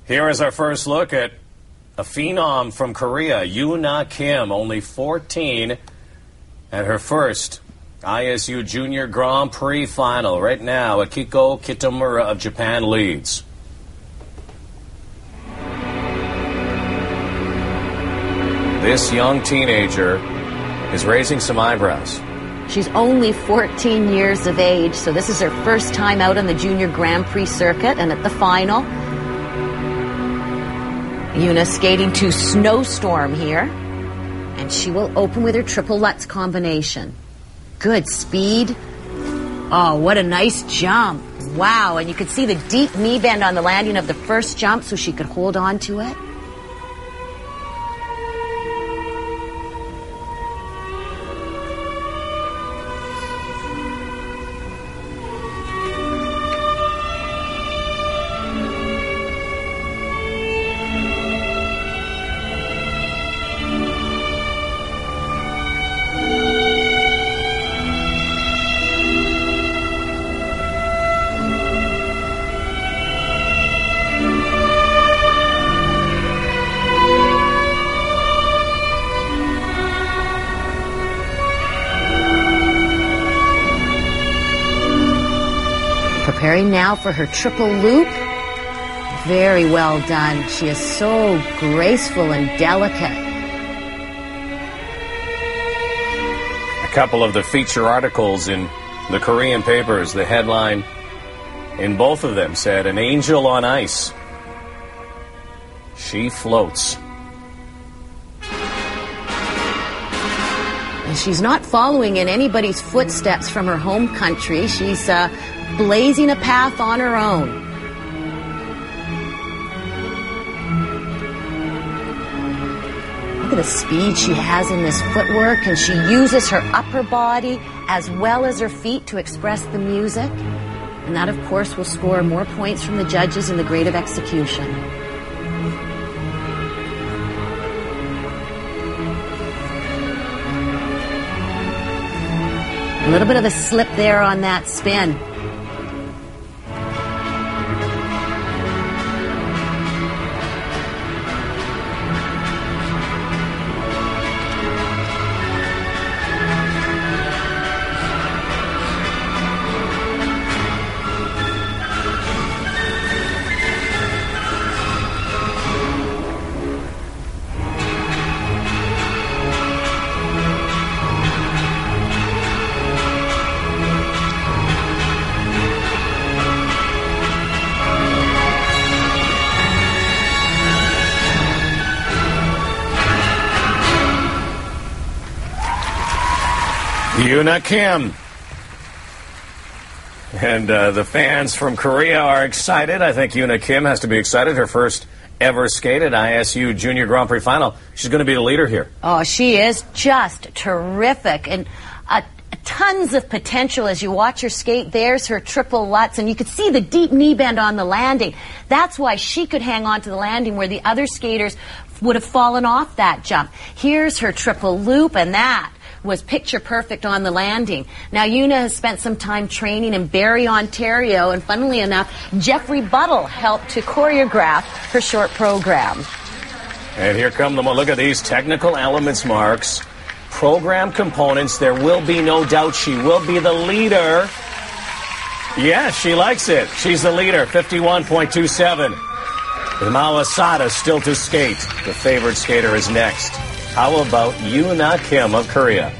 Here is our first look at a phenom from Korea, Yoona Kim, only 14, at her first ISU Junior Grand Prix final. Right now, Akiko Kitamura of Japan leads. This young teenager is raising some eyebrows. She's only 14 years of age, so this is her first time out on the Junior Grand Prix circuit and at the final. Yoona skating to Snowstorm here, and she will open with her triple Lutz combination. Good speed. Oh, what a nice jump. Wow, and you could see the deep knee bend on the landing of the first jump so she could hold on to it. Preparing now for her triple loop. Very well done. She is so graceful and delicate. A couple of the feature articles in the Korean papers, the headline in both of them said, "An angel on ice. She floats." And she's not following in anybody's footsteps from her home country. She's blazing a path on her own. Look at the speed she has in this footwork, and she uses her upper body as well as her feet to express the music. And that, of course, will score more points from the judges in the grade of execution. A little bit of a slip there on that spin. Yoona Kim. And the fans from Korea are excited. I think Yoona Kim has to be excited. Her first ever skate at ISU Junior Grand Prix final. She's going to be the leader here. Oh, she is just terrific. And tons of potential as you watch her skate. There's her triple Lutz, and you could see the deep knee bend on the landing. That's why she could hang on to the landing where the other skaters would have fallen off that jump. Here's her triple loop, and that was picture perfect on the landing. Now, Yoona has spent some time training in Barrie, Ontario, and funnily enough, Jeffrey Buttle helped to choreograph her short program. And here come them. Look at these technical elements marks. Program components. There will be no doubt she will be the leader. Yes, she likes it. She's the leader, 51.27. Mao Asada still to skate. The favored skater is next. How about Yoona Kim of Korea?